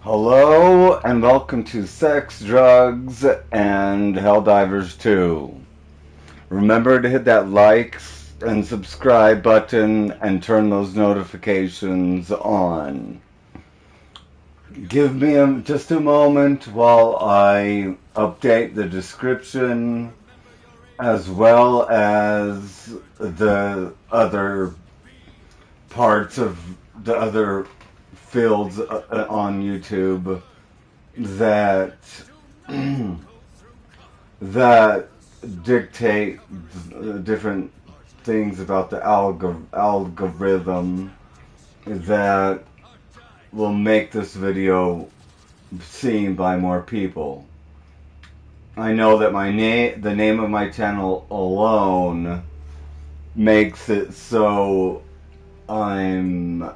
Hello and welcome to Sex, Drugs, and Helldivers 2. Remember to hit that like and subscribe button and turn those notifications on. Give me just a moment while I update the description as well as the other parts of the other fields on YouTube that that dictate different things about the algorithm that will make this video seen by more people. I know that the name of my channel alone makes it so I'm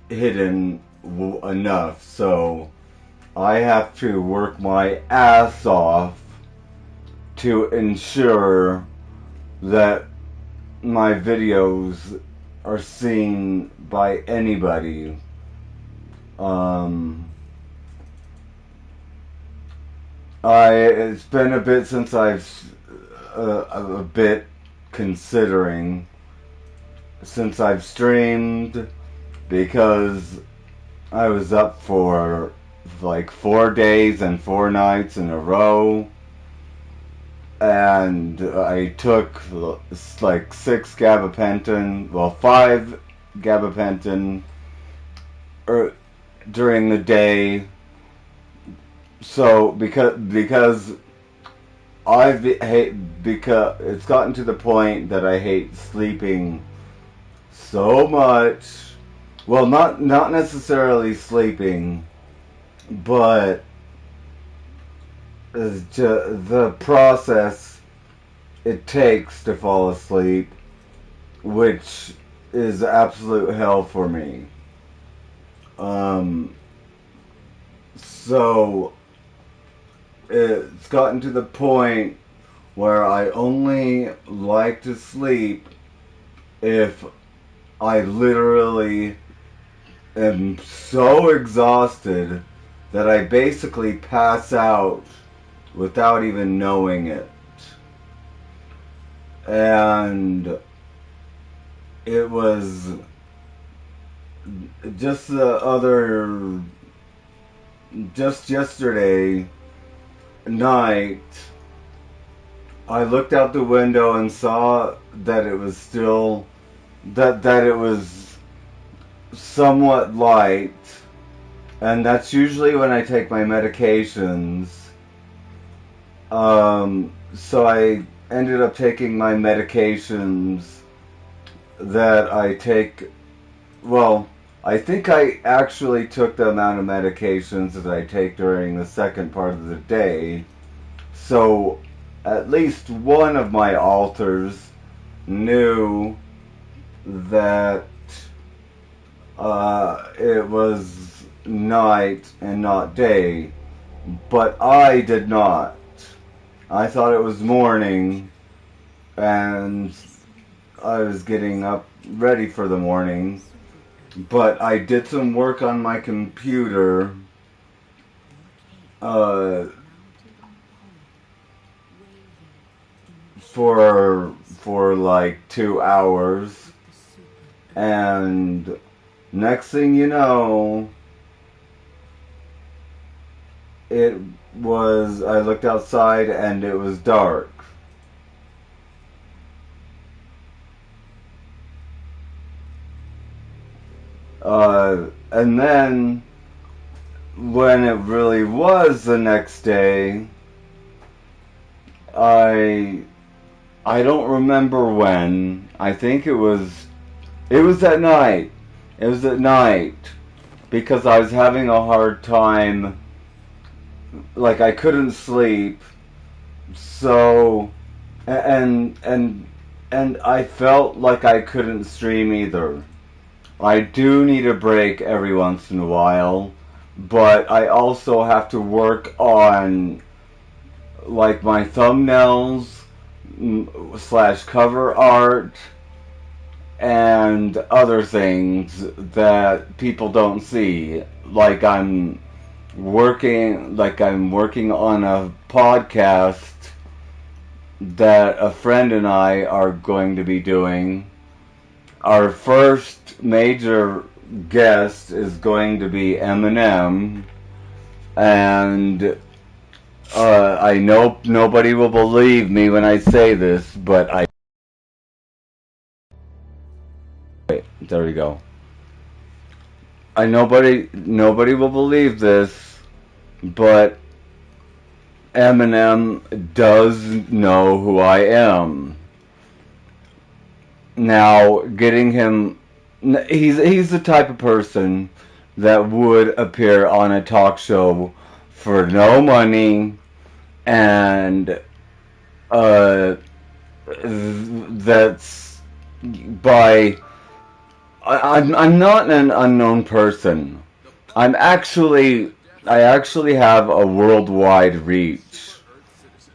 hidden enough, so I have to work my ass off to ensure that my videos are seen by anybody. It's been a bit since since I've streamed, because I was up for like 4 days and 4 nights in a row, and I took like 6 gabapentin, well 5 gabapentin during the day. So because it's gotten to the point that I hate sleeping so much. Well, not necessarily sleeping, but the process it takes to fall asleep, which is absolute hell for me. So it's gotten to the point where I only like to sleep if I literally am so exhausted that I basically pass out without even knowing it. And it was just yesterday night, I looked out the window and saw that it was still that it was somewhat light, and that's usually when I take my medications. So I ended up taking my medications that I take. Well, I think I actually took the amount of medications that I take during the second part of the day. So at least one of my alters knew that it was night and not day, but I did not. I thought it was morning, and I was getting up ready for the morning, but I did some work on my computer for like 2 hours, and next thing you know, I looked outside and it was dark. And then when it really was the next day, I don't remember when. I think it was at night. It was at night, because I was having a hard time, like I couldn't sleep. So and I felt like I couldn't stream either. I do need a break every once in a while, but I also have to work on like my thumbnails / cover art and other things that people don't see. Like I'm I'm working on a podcast that a friend and I are going to be doing. Our first major guest is going to be Eminem, and I know nobody will believe me when I say this, but wait, there we go. Nobody will believe this, but Eminem does know who I am. Now, getting him, he's the type of person that would appear on a talk show for no money, and that's by. I'm not an unknown person. I actually have a worldwide reach.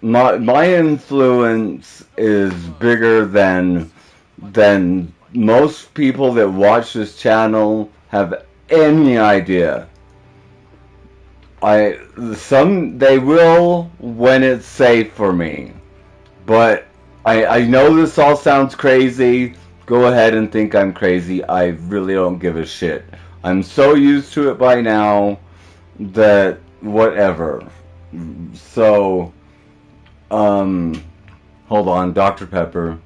My influence is bigger than most people that watch this channel have any idea. They will when it's safe for me. But I know this all sounds crazy. Go ahead and think I'm crazy. I really don't give a shit. I'm so used to it by now that whatever. So, hold on, Dr. Pepper.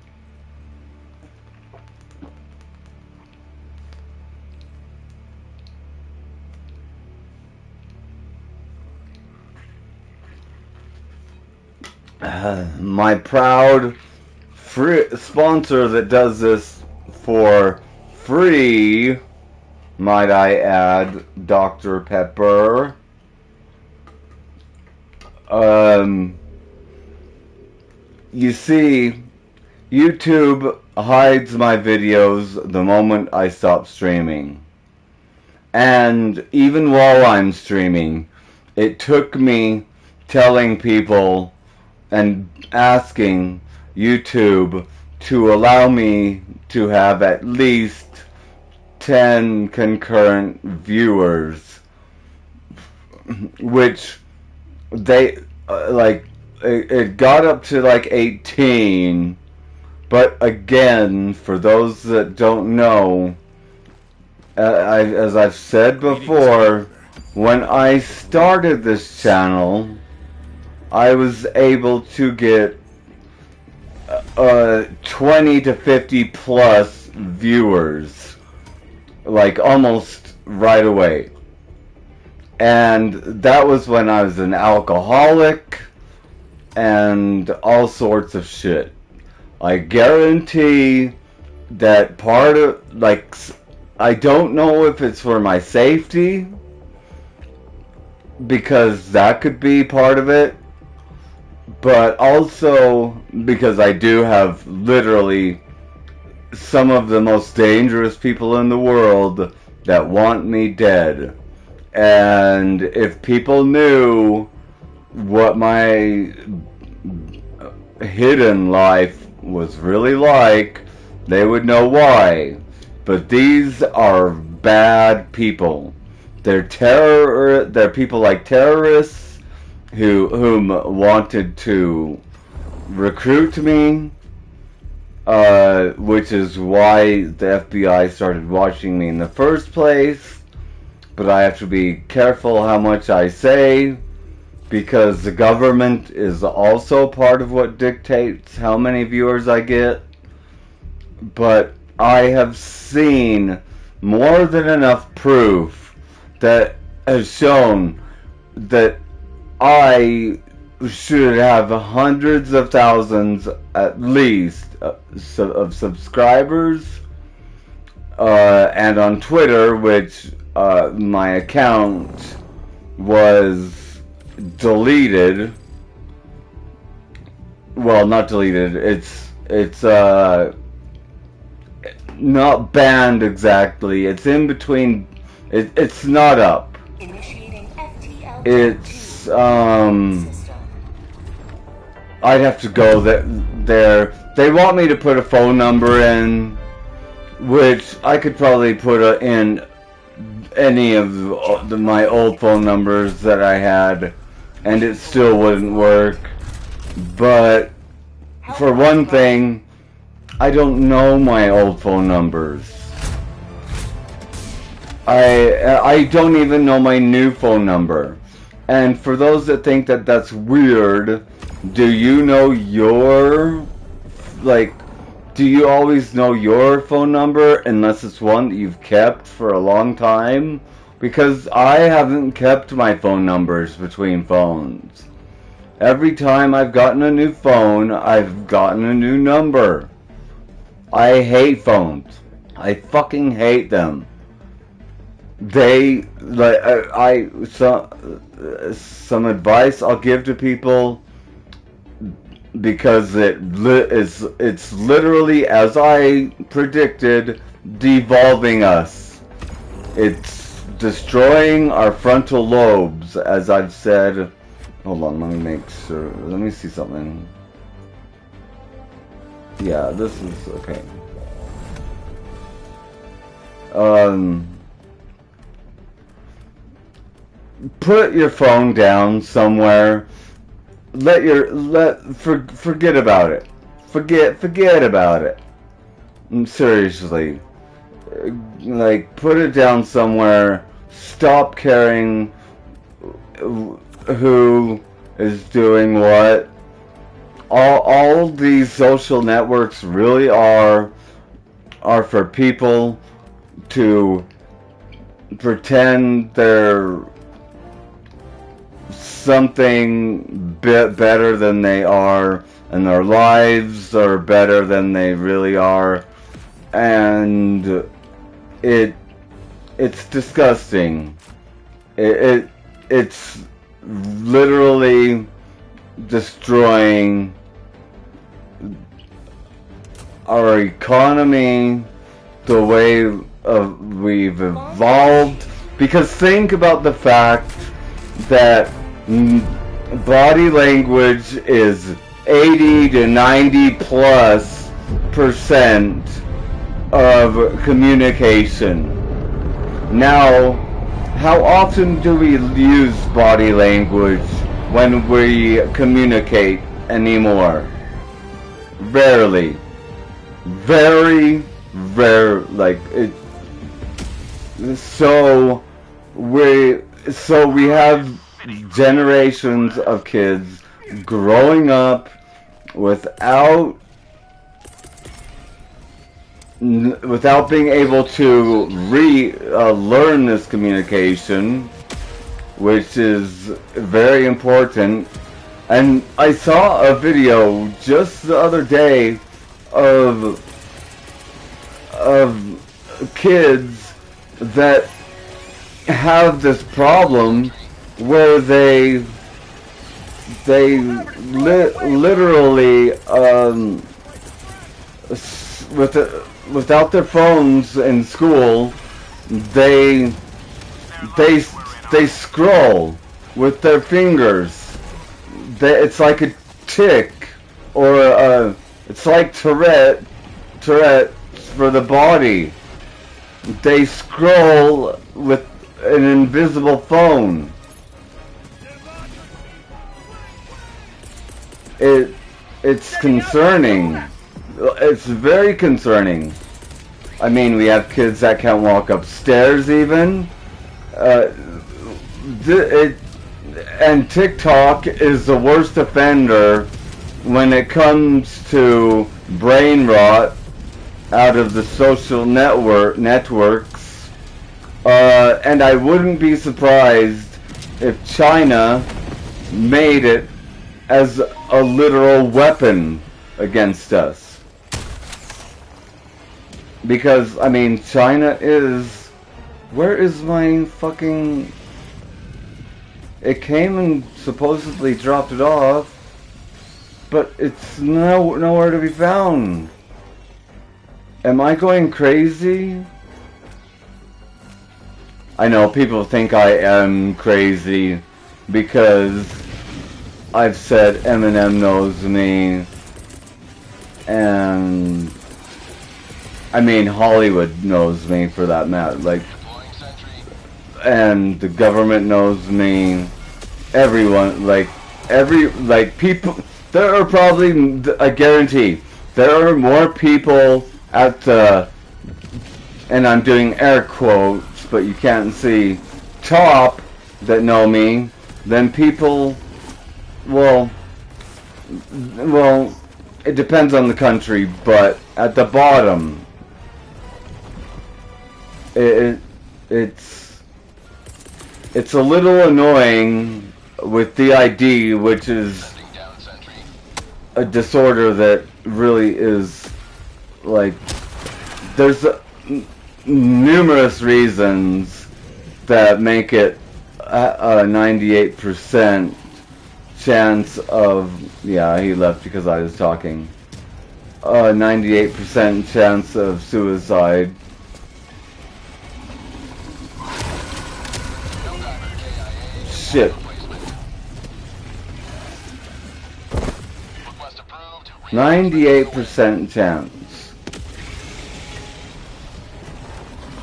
My proud sponsor that does this for free, might I add, Dr. Pepper. You see, YouTube hides my videos the moment I stop streaming. And even while I'm streaming, it took me telling people and asking YouTube to allow me to have at least 10 concurrent viewers, which they it got up to like 18, but again, for those that don't know, as I've said before, when I started this channel, I was able to get 20 to 50 plus viewers, like almost right away. And that was when I was an alcoholic and all sorts of shit. I guarantee that part of, like, I don't know if it's for my safety, because that could be part of it, but also because I do have literally some of the most dangerous people in the world that want me dead. And if people knew what my hidden life was really like, they would know why. But these are bad people. They're people like terrorists whom wanted to recruit me, which is why the FBI started watching me in the first place. But I have to be careful how much I say, because the government is also part of what dictates how many viewers I get. But I have seen more than enough proof that has shown that I should have hundreds of thousands at least of subscribers, and on Twitter, which my account was deleted. Well, not deleted. It's not banned exactly. It's in between. It's not up. It's I'd have to go there. They want me to put a phone number in, which I could probably put in any of my old phone numbers that I had, and it still wouldn't work. But for one thing, I don't know my old phone numbers. I don't even know my new phone number. And for those that think that that's weird, do you know your, like, do you always know your phone number unless it's one that you've kept for a long time? Because I haven't kept my phone numbers between phones. Every time I've gotten a new phone, I've gotten a new number. I hate phones. I fucking hate them. They, like, some advice I'll give to people, because it's literally, as I predicted, devolving us. It's destroying our frontal lobes, as I've said. Hold on, let me make sure. Let me see something. Yeah, this is okay. Put your phone down somewhere. Forget about it. Forget about it. Seriously. Like, put it down somewhere. Stop caring who is doing what. All these social networks really are for people to pretend they're something bit better than they are, and their lives are better than they really are, and it's disgusting. It's literally destroying our economy, the way we've evolved. Because think about the fact that body language is 80 to 90+% of communication. Now, how often do we use body language when we communicate anymore? Rarely. Very rare. Like, it. So we have generations of kids growing up without being able to learn this communication, which is very important. And I saw a video just the other day of kids that have this problem where they literally without their phones in school, they scroll with their fingers. It's like a tic, or it's like Tourette for the body. They scroll with an invisible phone. It's concerning. It's very concerning. I mean, we have kids that can't walk upstairs even. And TikTok is the worst offender when it comes to brain rot out of the social networks. And I wouldn't be surprised if China made it as a literal weapon against us. Because, I mean, China is... Where is my fucking... It came and supposedly dropped it off, but it's nowhere to be found. Am I going crazy? I know people think I am crazy because I've said Eminem knows me, and I mean Hollywood knows me for that matter. Like, and the government knows me. Everyone, people. There are probably, I guarantee, there are more people at the, and I'm doing air quotes, but you can't see, top that know me than people. Well, it depends on the country, but at the bottom, it's a little annoying with the ID, which is a disorder that really is, like, there's numerous reasons that make it a 98% chance of, yeah, he left because I was talking, a 98% chance of suicide. Shit. 98% chance.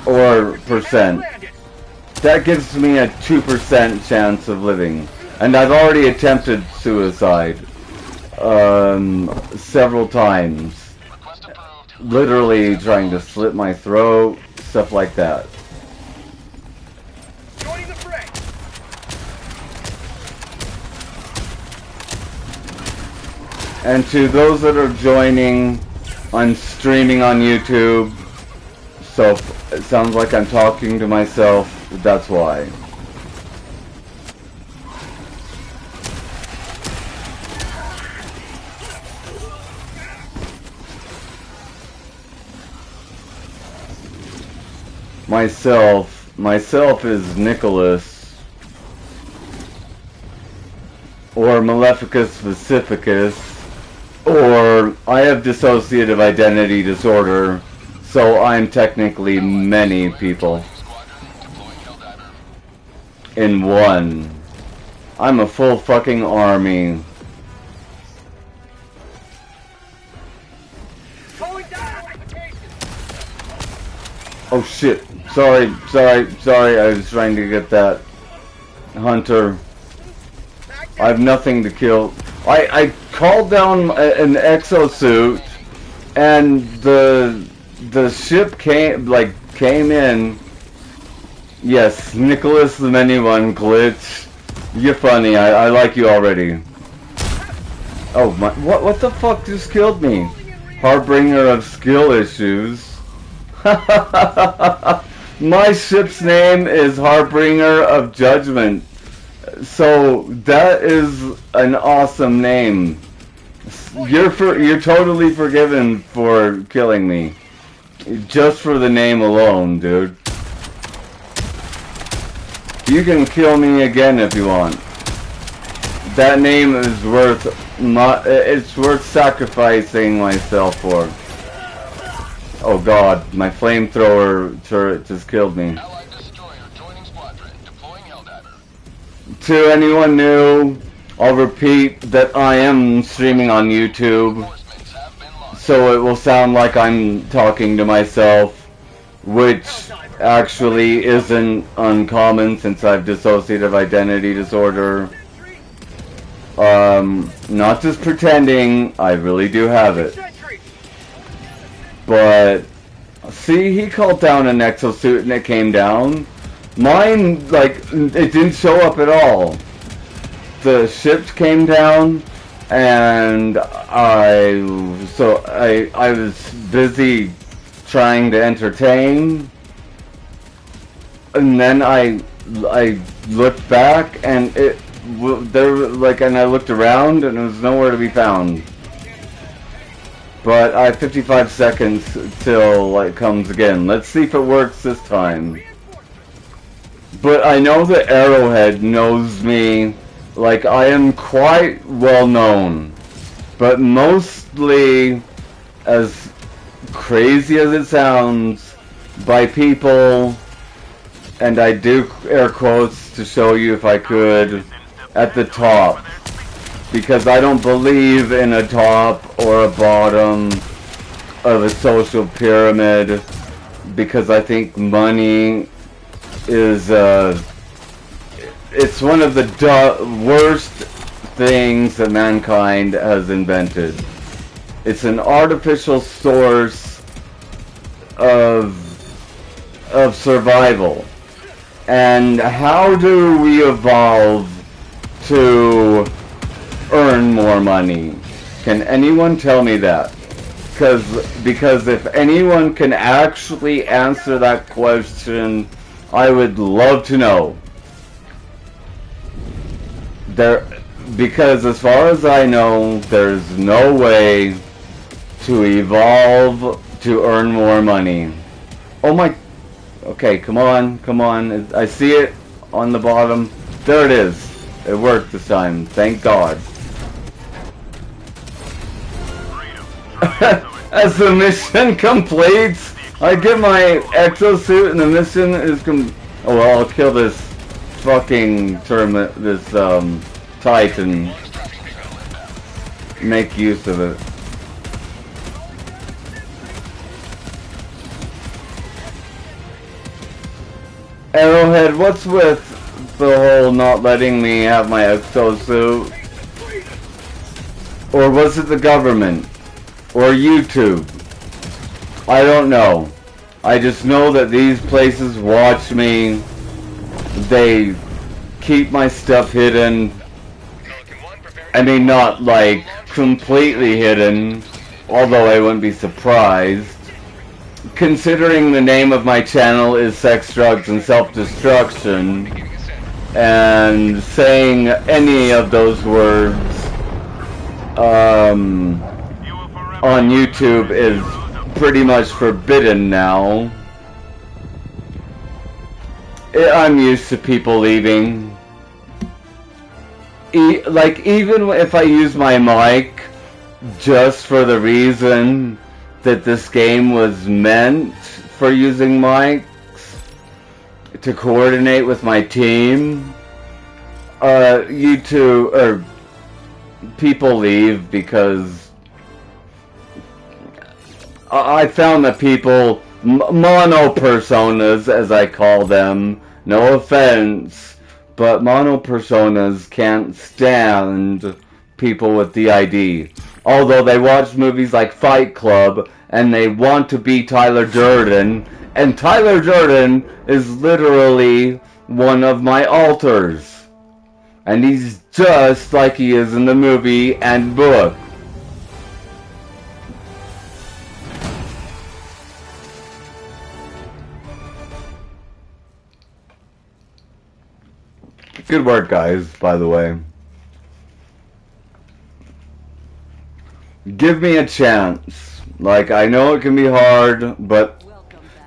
Or percent. That gives me a 2% chance of living. And I've already attempted suicide. Several times. Literally trying to slit my throat. Stuff like that. And to those that are joining, I'm streaming on YouTube, so it sounds like I'm talking to myself, that's why. Myself is Nicholas, or Maleficus Pacificus. Or, I have dissociative identity disorder, so I'm technically many people in one. I'm a full fucking army. Oh shit, sorry, I was trying to get that hunter. I have nothing to kill. I called down an exosuit, and the ship came in. Yes, Nicholas the Many One glitch. You're funny. I like you already. Oh my! What the fuck just killed me? Harbinger of skill issues. My ship's name is Harbinger of Judgement. So that is an awesome name. You're totally forgiven for killing me, just for the name alone, dude. You can kill me again if you want. That name is worth it's worth sacrificing myself for. Oh God, my flamethrower turret just killed me. To anyone new, I'll repeat that I am streaming on YouTube, so it will sound like I'm talking to myself, which actually isn't uncommon since I have dissociative identity disorder. Not just pretending, I really do have it. But, see, he called down an exosuit and it came down. Mine, it didn't show up at all. The ships came down, and I was busy trying to entertain, and then I looked back, and and I looked around, and it was nowhere to be found. But I have 55 seconds till it comes again. Let's see if it works this time. But I know that Arrowhead knows me, I am quite well known, but mostly, as crazy as it sounds, by people, and I do air quotes to show you if I could, at the top, because I don't believe in a top or a bottom of a social pyramid, because I think money is it's one of the worst things that mankind has invented. It's an artificial source of survival. And how do we evolve to earn more money? Can anyone tell me that? Because if anyone can actually answer that question, I would love to know. Because as far as I know, there's no way to evolve to earn more money. Oh my... Okay, come on, come on. I see it on the bottom. There it is. It worked this time. Thank God. As the mission completes, I get my exosuit and the mission is oh well, I'll kill this fucking Titan. Make use of it. Arrowhead, what's with the whole not letting me have my exosuit? Or was it the government? Or YouTube? I don't know. I just know that these places watch me. They keep my stuff hidden. I mean, not like completely hidden, although I wouldn't be surprised. Considering the name of my channel is Sex, Drugs, and Self-Destruction, and saying any of those words on YouTube is pretty much forbidden now. I'm used to people leaving. Like, even if I use my mic just for the reason that this game was meant for using mics to coordinate with my team, YouTube or people leave because I found that people, mono personas as I call them, no offense, but mono personas can't stand people with DID. Although they watch movies like Fight Club and they want to be Tyler Durden, and Tyler Durden is literally one of my alters. And he's just like he is in the movie and book. Good work, guys, by the way. Give me a chance. Like, I know it can be hard, but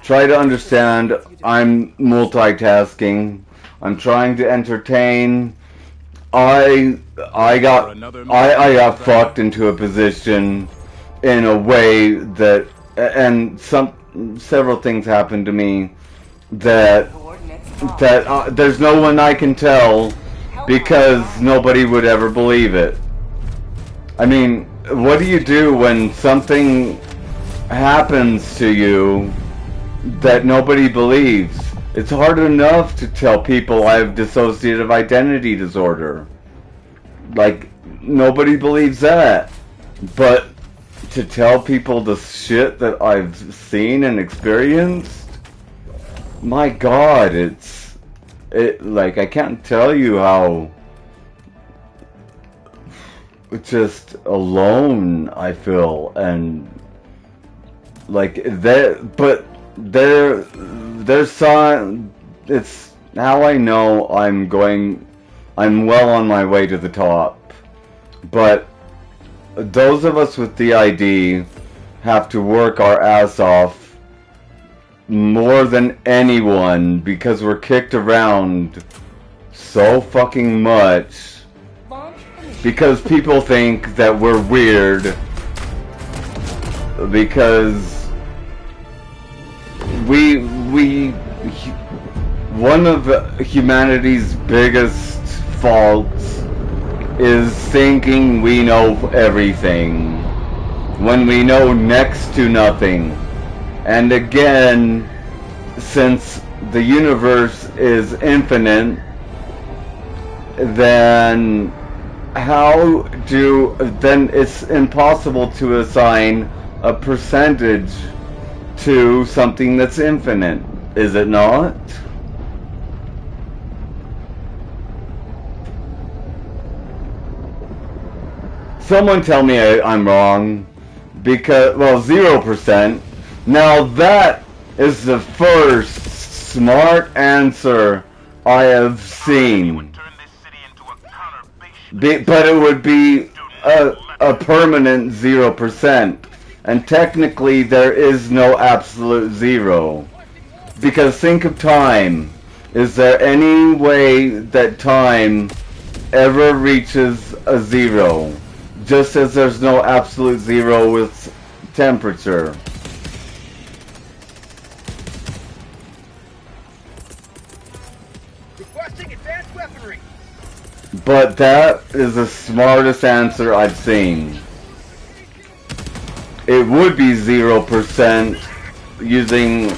try to understand I'm multitasking. I'm trying to entertain. I got fucked into a position in a way that, and several things happened to me that there's no one I can tell because nobody would ever believe it. I mean, what do you do when something happens to you that nobody believes? It's hard enough to tell people I have dissociative identity disorder. Like, nobody believes that. But to tell people the shit that I've seen and experienced, my God, like, I can't tell you how just alone I feel, and like there's some, it's how I know I'm well on my way to the top. But those of us with DID have to work our ass off more than anyone because we're kicked around so fucking much because people think that we're weird because one of humanity's biggest faults is thinking we know everything when we know next to nothing. And again, since the universe is infinite, then then it's impossible to assign a percentage to something that's infinite, is it not? Someone tell me I'm wrong, because, well, 0%. Now that is the first smart answer I have seen. But it would be a permanent 0%. And technically there is no absolute zero. Because think of time. Is there any way that time ever reaches a zero? Just as there's no absolute zero with temperature. Requesting advanced weaponry. But that is the smartest answer I've seen. It would be 0% using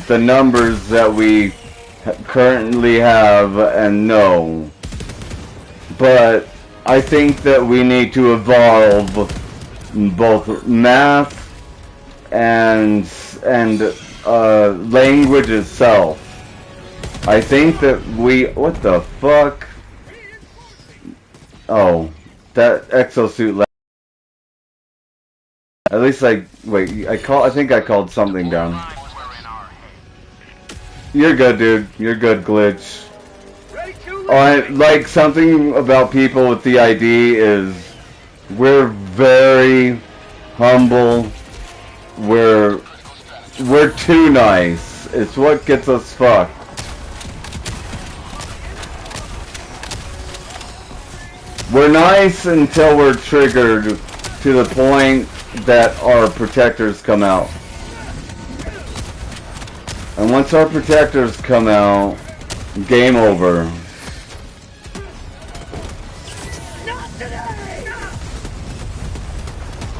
the numbers that we currently have and know. But I think that we need to evolve both math and language itself. I think that what the fuck? Oh, that exosuit. At least I think I called something down. You're good, dude. You're good, glitch. Like something about people with the ID is we're very humble. We're too nice. It's what gets us fucked. We're nice until we're triggered to the point that our protectors come out. And once our protectors come out, game over.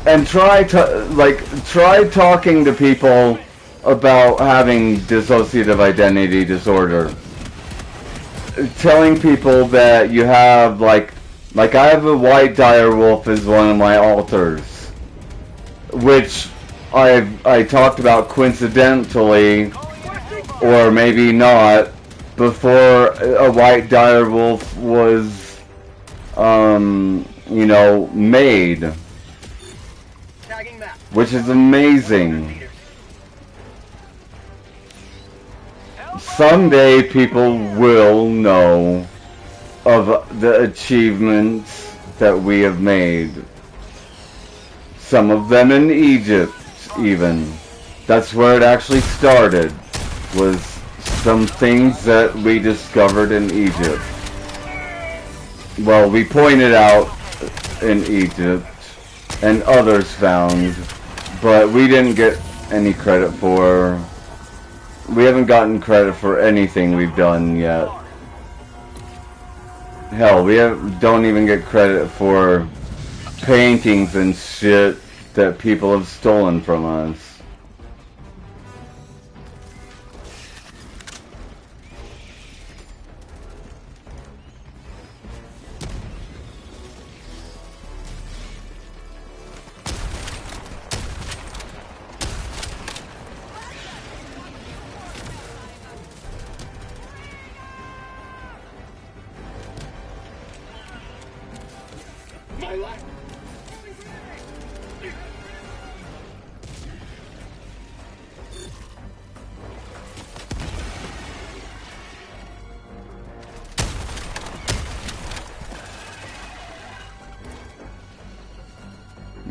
And try talking to people about having dissociative identity disorder. Telling people that you have like I have a white direwolf as one of my alters, which I talked about coincidentally, or maybe not, before a white direwolf was, you know, made, which is amazing. Someday people will know of the achievements that we have made. Some of them in Egypt, even. That's where it actually started, was some things that we discovered in Egypt. Well, we pointed out in Egypt, and others found, but we didn't get any credit for. We haven't gotten credit for anything we've done yet. Hell, we don't even get credit for paintings and shit that people have stolen from us.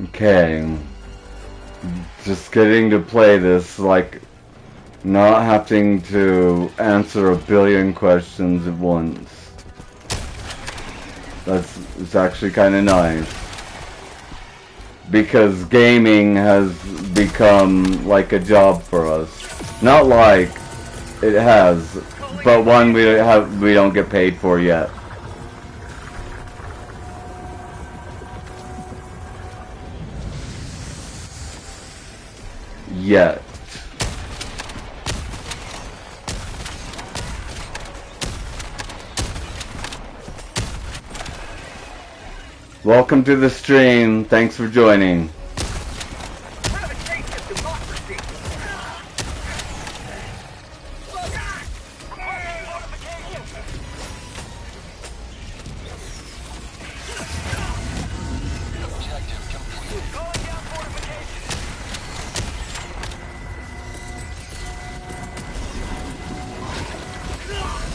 Okay, just getting to play this, like, not having to answer a billion questions at once. It's actually kind of nice. Because gaming has become like a job for us. Not like, it has, but one we don't get paid for yet. Yet. Welcome to the stream. Thanks for joining.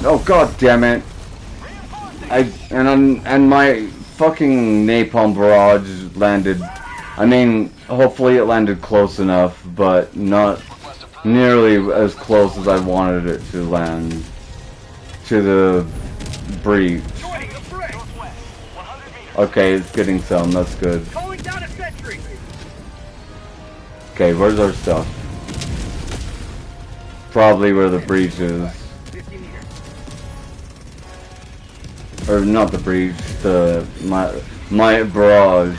Oh god damn it! And my fucking napalm barrage landed. I mean, hopefully it landed close enough, but not nearly as close as I wanted it to land to the breach. Okay, it's getting some. That's good. Okay, where's our stuff? Probably where the breach is. Or not the breach, my barrage.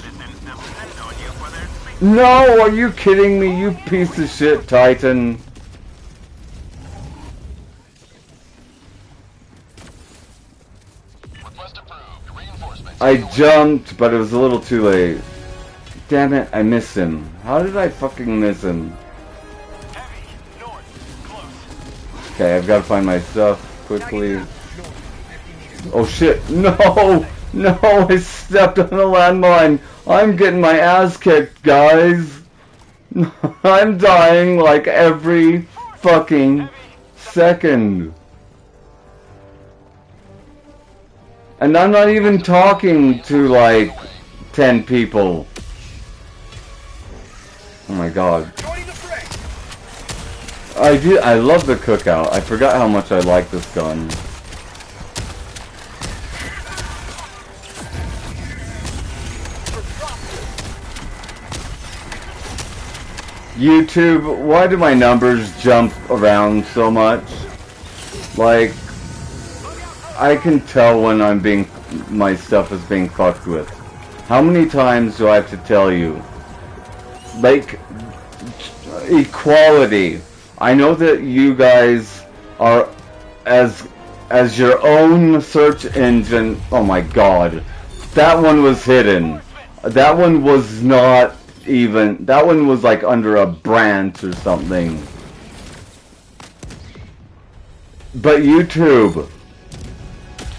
No, are you kidding me, you piece of shit, Titan? I jumped, but it was a little too late. Damn it, I missed him. How did I fucking miss him? Okay, I've got to find my stuff quickly. Oh shit, no! No, I stepped on a landmine! I'm getting my ass kicked, guys! I'm dying like every fucking second. And I'm not even talking to like 10 people. Oh my god. I love the cookout. I forgot how much I like this gun. YouTube, why do my numbers jump around so much? Like, I can tell when my stuff is being fucked with. How many times do I have to tell you? Like, equality. I know that you guys are, as your own search engine, oh my god. That one was hidden. That one was not even, that one was like under a branch or something. But YouTube,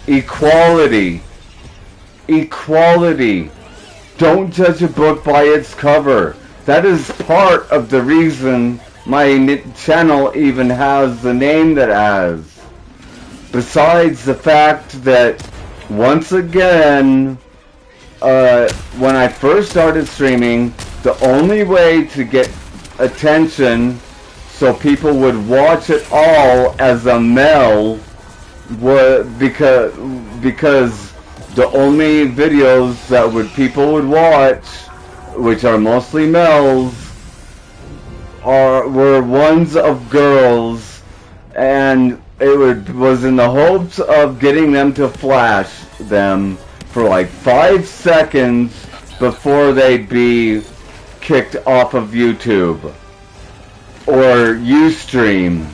equality, equality. Don't judge a book by its cover. That is part of the reason my channel even has the name that it has. Besides the fact that, once again, when I first started streaming, the only way to get attention so people would watch it all as a male was because the only videos that people would watch, which are mostly males, were ones of girls, and it was in the hopes of getting them to flash them for like 5 seconds before they'd be kicked off of YouTube or Ustream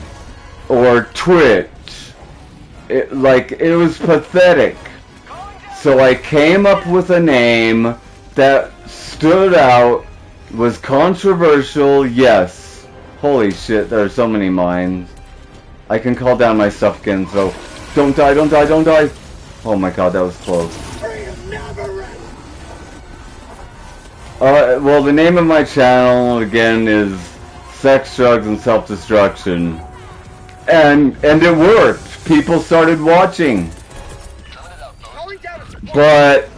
or Twitch. It was pathetic. So I came up with a name that stood out, was controversial, yes. Holy shit, there are so many mines. I can call down my stuff again, so don't die, don't die, don't die. Oh my god, that was close. Well, the name of my channel, again, is Sex, Drugs, and Self-Destruction. And it worked. People started watching. But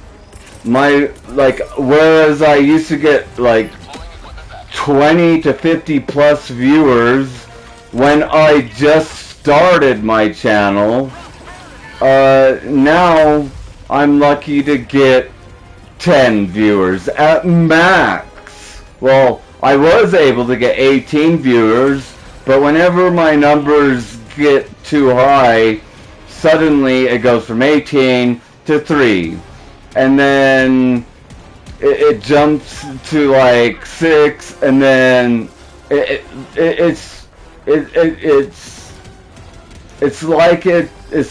whereas I used to get like 20 to 50 plus viewers when I just started my channel, now I'm lucky to get 10 viewers at max. Well, I was able to get 18 viewers, but whenever my numbers get too high, suddenly it goes from 18 to 3, and then it jumps to like 6, and then it's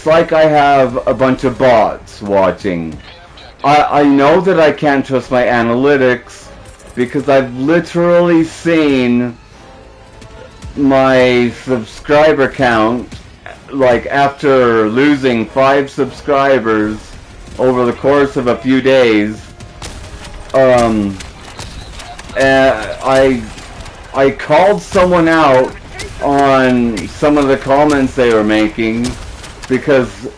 like I have a bunch of bots watching. I know that I can't trust my analytics because I've literally seen my subscriber count, like after losing 5 subscribers over the course of a few days. I called someone out on some of the comments they were making because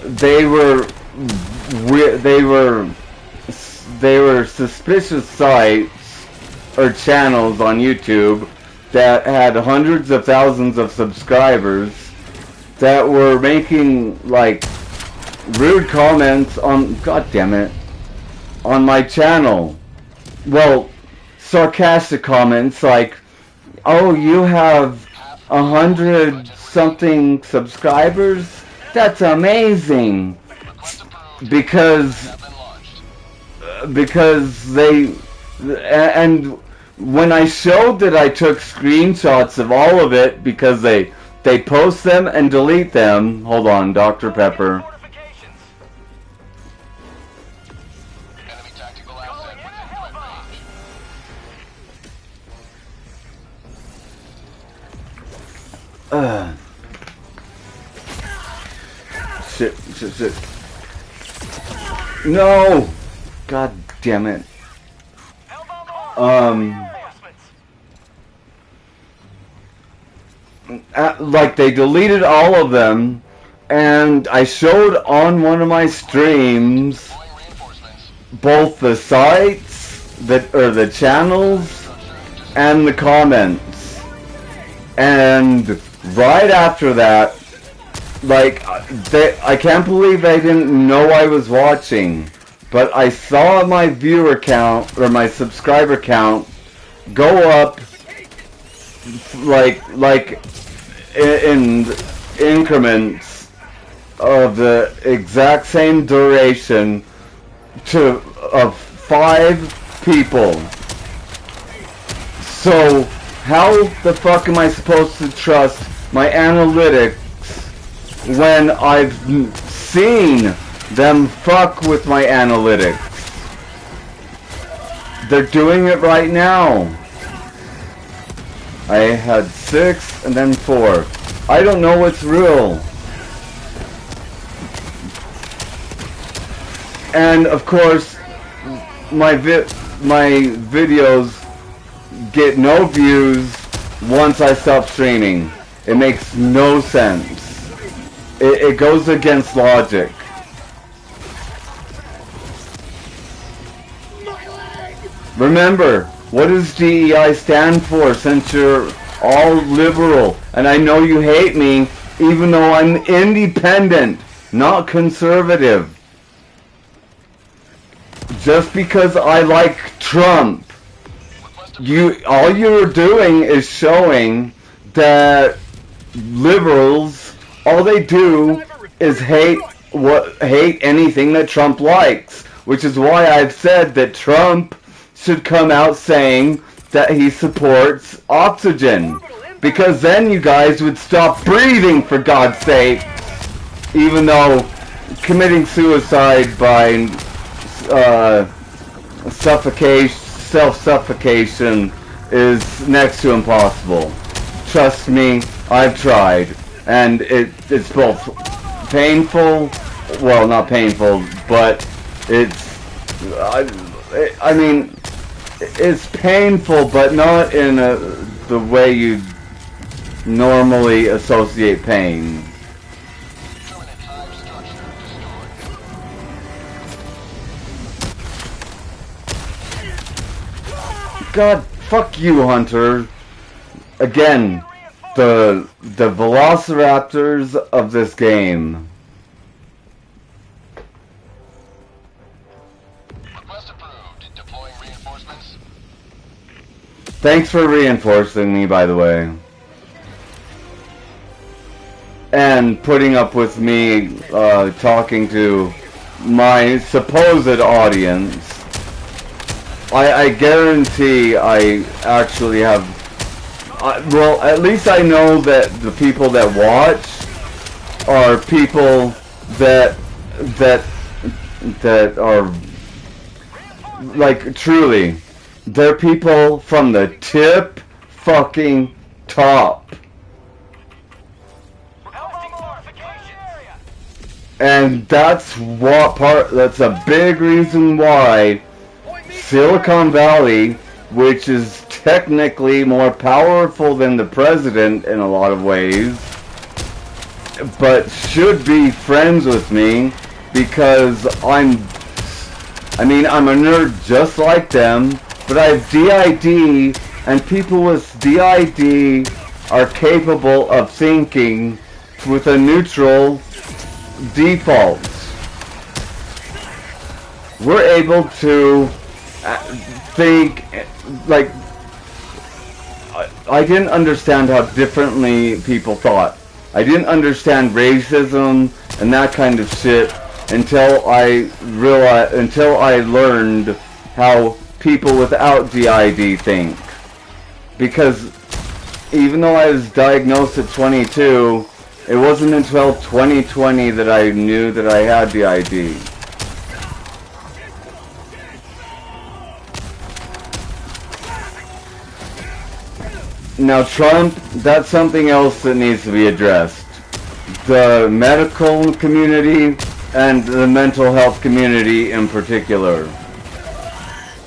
they were suspicious sites or channels on YouTube that had hundreds of thousands of subscribers that were making like rude comments on, god damn it, on my channel. Well, sarcastic comments like, oh, you have 100-something subscribers? That's amazing. Because they, and when I showed that I took screenshots of all of it, because they post them and delete them. Hold on, Dr. Pepper. Shit. No! God damn it. Like, they deleted all of them, and I showed on one of my streams both the sites, the channels, and the comments. And right after that, like, I can't believe they didn't know I was watching, but I saw my viewer count, or my subscriber count, go up, like in increments of the exact same duration of 5 people. So, how the fuck am I supposed to trust my analytics when I've seen them fuck with my analytics? They're doing it right now. I had 6 and then 4. I don't know what's real. And of course, my videos get no views once I stop streaming. It makes no sense. It goes against logic. Remember, what does DEI stand for, since you're all liberal? And I know you hate me, even though I'm independent, not conservative. Just because I like Trump, all you're doing is showing that liberals, all they do is hate anything that Trump likes, which is why I've said that Trump should come out saying that he supports oxygen, because then you guys would stop breathing, for God's sake. Even though committing suicide by self-suffocation is next to impossible. Trust me, I've tried, and it's both painful, well, not painful, but it's, I mean, it's painful, but not in the way you normally associate pain. God, fuck you, Hunter. Again, the velociraptors of this game. Thanks for reinforcing me, by the way. And putting up with me talking to my supposed audience. I guarantee I actually have... well, at least I know that the people that watch are people that that are, like, truly, they're people from the tip fucking top. And that's a big reason why Silicon Valley, which is technically more powerful than the president in a lot of ways, but should be friends with me because I'm a nerd just like them, but I have DID, and people with DID are capable of thinking with a neutral default. We're able to think, like, I didn't understand how differently people thought. I didn't understand racism and that kind of shit until I learned how people without DID think. Because even though I was diagnosed at 22, it wasn't until 2020 that I knew that I had DID. Now Trump, that's something else that needs to be addressed. The medical community and the mental health community in particular.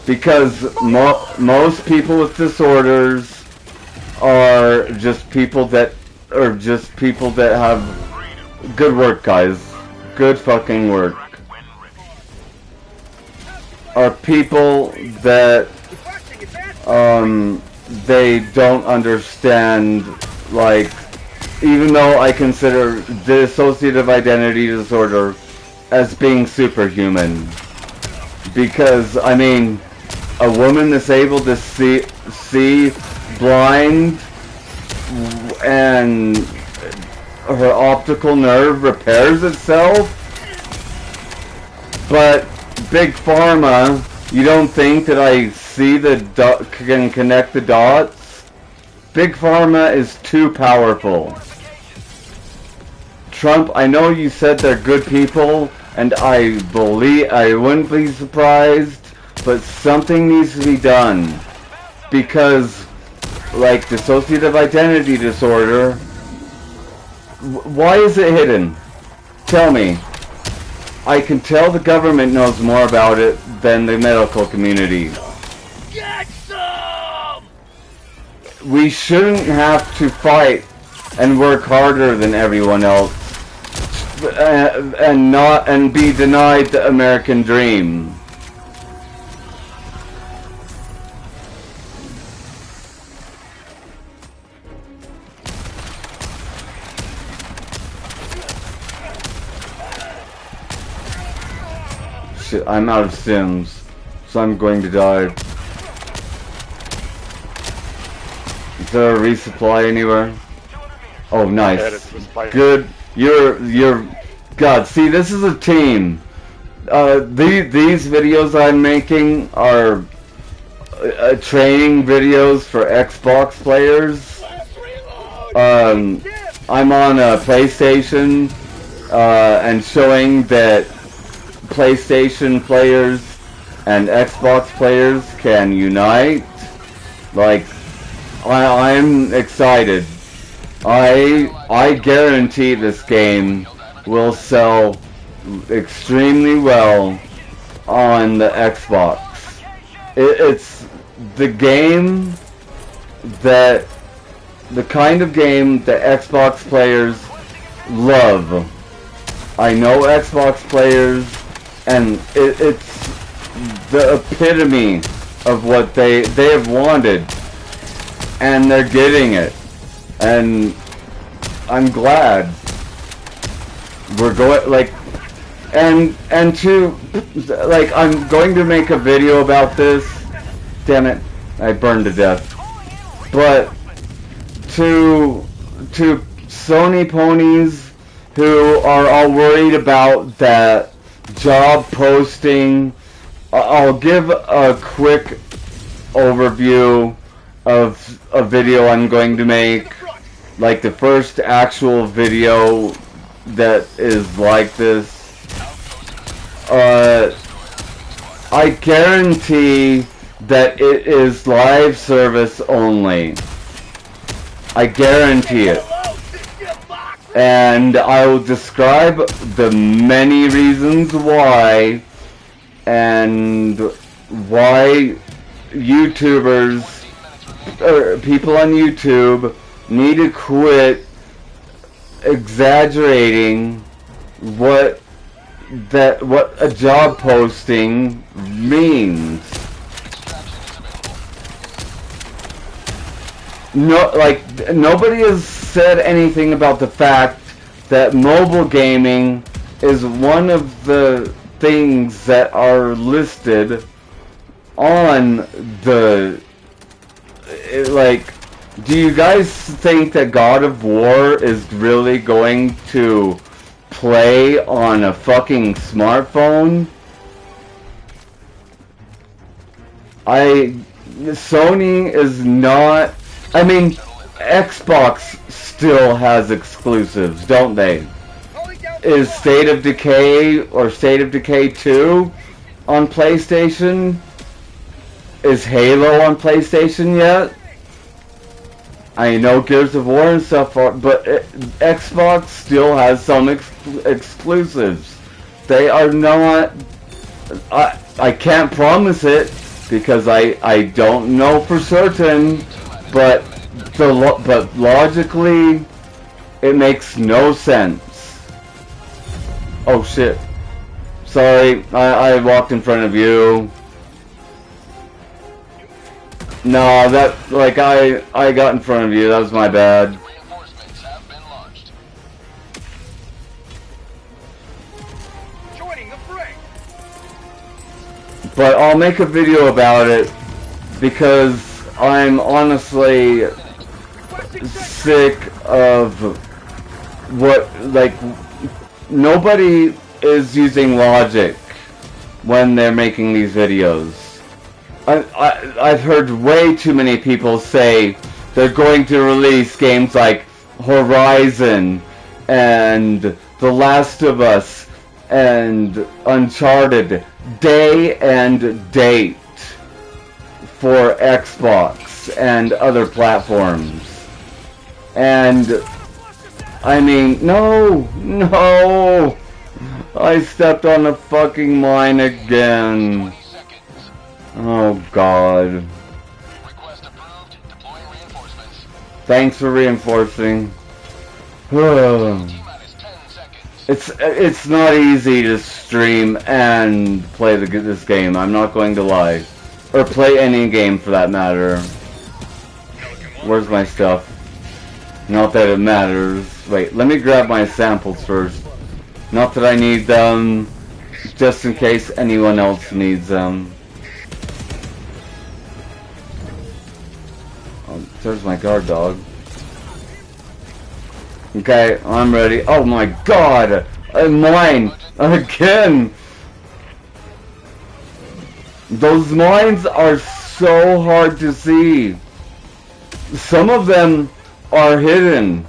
Because most people with disorders are just people that have good work, guys. Good fucking work. Are people that they don't understand, like, even though I consider dissociative identity disorder as being superhuman. Because, I mean, a woman that's able to see blind and her optical nerve repairs itself, but Big Pharma, you don't think that I can connect the dots? Big Pharma is too powerful. Trump, I know you said they're good people, and I wouldn't be surprised, but something needs to be done. Because, like, dissociative identity disorder, why is it hidden? Tell me. I can tell the government knows more about it than the medical community. Get some! We shouldn't have to fight and work harder than everyone else and be denied the American dream. Shit, I'm out of Sims, so I'm going to die. Is there a resupply anywhere? Oh, nice. Good. You're. God, see, this is a team. These videos I'm making are training videos for Xbox players. I'm on a PlayStation and showing that PlayStation players and Xbox players can unite. Like, I'm excited. I guarantee this game will sell extremely well on the Xbox. It's the game the kind of game that Xbox players love. I know Xbox players, and it's the epitome of what they have wanted, and they're getting it, and I'm glad. We're going, like, and to, like, I'm going to make a video about this. Damn it, I burned to death. But to Sony Ponies who are all worried about that job posting, I'll give a quick overview of a video I'm going to make, like the first actual video that is like this. I guarantee that it is live service only. I guarantee it. And I will describe the many reasons why, and why YouTubers, or people on YouTube, need to quit exaggerating what a job posting means. No, like, nobody has said anything about the fact that mobile gaming is one of the things that are listed on the, like, do you guys think that God of War is really going to play on a fucking smartphone? Sony is not, I mean, Xbox still has exclusives, don't they? Is State of Decay or State of Decay 2 on PlayStation? Is Halo on PlayStation yet? I know Gears of War and stuff are, but Xbox still has some exclusives. They are not, I can't promise it because I don't know for certain, but logically it makes no sense. Oh shit. Sorry, I walked in front of you. No, that, like, I got in front of you, that was my bad. Reinforcements have been launched. Joining the fray. But I'll make a video about it because I'm honestly sick of what, like, nobody is using logic when they're making these videos. I've heard way too many people say they're going to release games like Horizon and The Last of Us and Uncharted day and date for Xbox and other platforms. And I mean, no, I stepped on the fucking mine again. Oh God. Request approved. Deploying reinforcements. Thanks for reinforcing. It's not easy to stream and play this game. I'm not going to lie, or play any game for that matter. Where's my stuff? Not that it matters. Wait, let me grab my samples first. Not that I need them, just in case anyone else needs them. Oh, there's my guard dog. Okay, I'm ready. Oh my God! Mine! Again! Those mines are so hard to see. Some of them are hidden.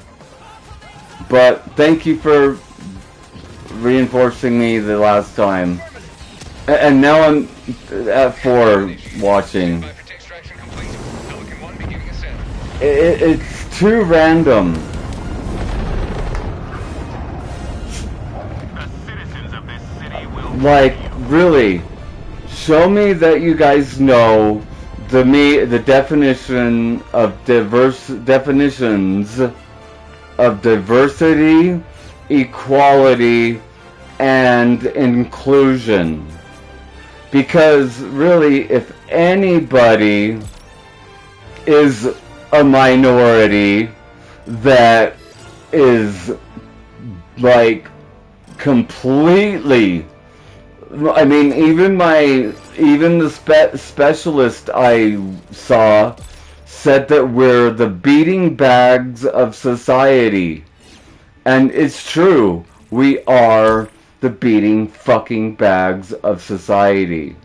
But thank you for reinforcing me the last time. And now I'm at 4 watching. It's too random. Like, really, show me that you guys know the definitions of diversity, equality, and inclusion. Because really, if anybody is a minority that is like completely, I mean, even the specialist I saw said that we're the beating bags of society. And it's true. We are the beating fucking bags of society.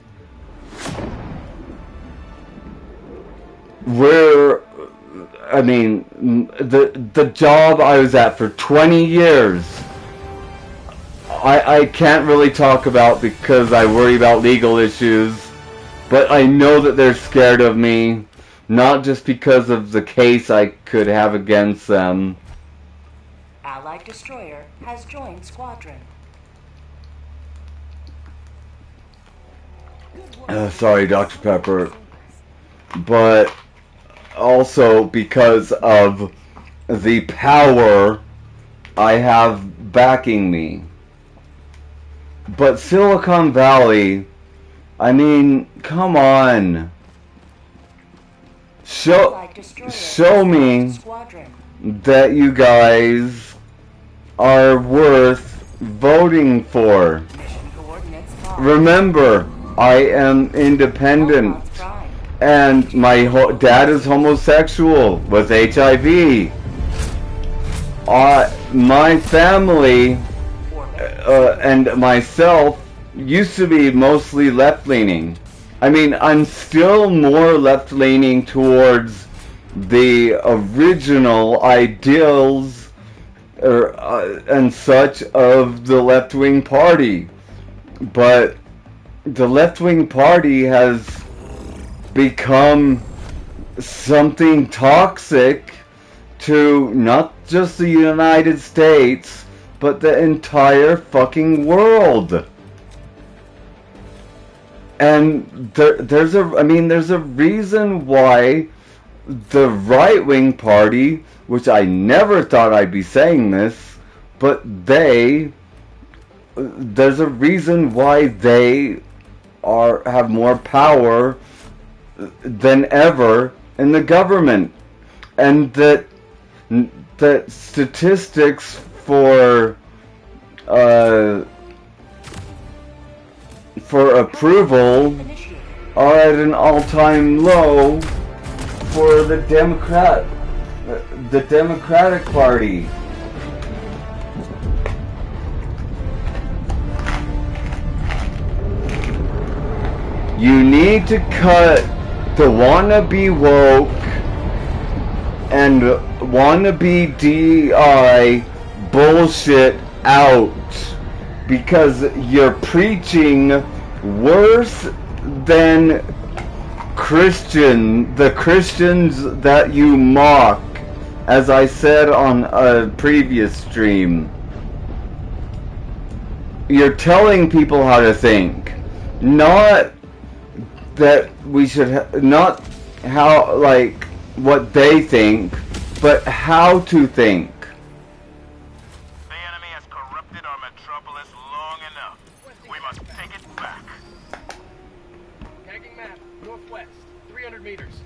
I mean, the job I was at for 20 years, I can't really talk about because I worry about legal issues, but I know that they're scared of me, not just because of the case I could have against them. Allied destroyer has joined squadron. Sorry, Dr. Pepper. But also because of the power I have backing me. But Silicon Valley, I mean, come on. Show me that you guys are worth voting for. Remember, I am independent, and my dad is homosexual with HIV. My family and myself used to be mostly left-leaning. I mean, I'm still more left-leaning towards the original ideals and such of the left-wing party. But the left-wing party has become something toxic to not just the United States, but the entire fucking world. And there's a reason why the right-wing party, which I never thought I'd be saying this, but there's a reason why they have more power than ever in the government, and that statistics for approval are at an all-time low for the Democratic Party. You need to cut the wannabe woke and wannabe DEI bullshit out, because you're preaching worse than the Christians that you mock, as I said on a previous stream. You're telling people how to think, not that we should not how, like, what they think, but how to think. The enemy has corrupted our metropolis long enough. We must take it back. Tagging map, northwest, 300 meters.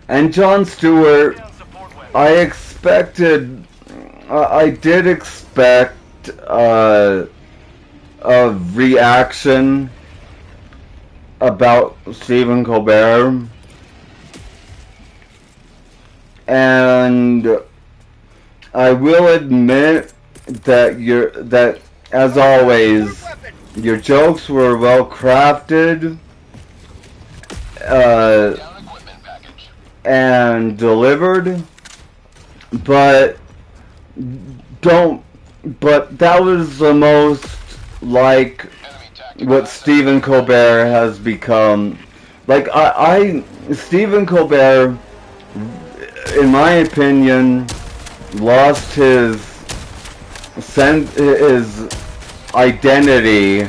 And John Stewart, I did expect a reaction about Stephen Colbert, and I will admit that as always, your jokes were well crafted and delivered, but that was the most like what Stephen Colbert has become. Like, Stephen Colbert, in my opinion, lost his identity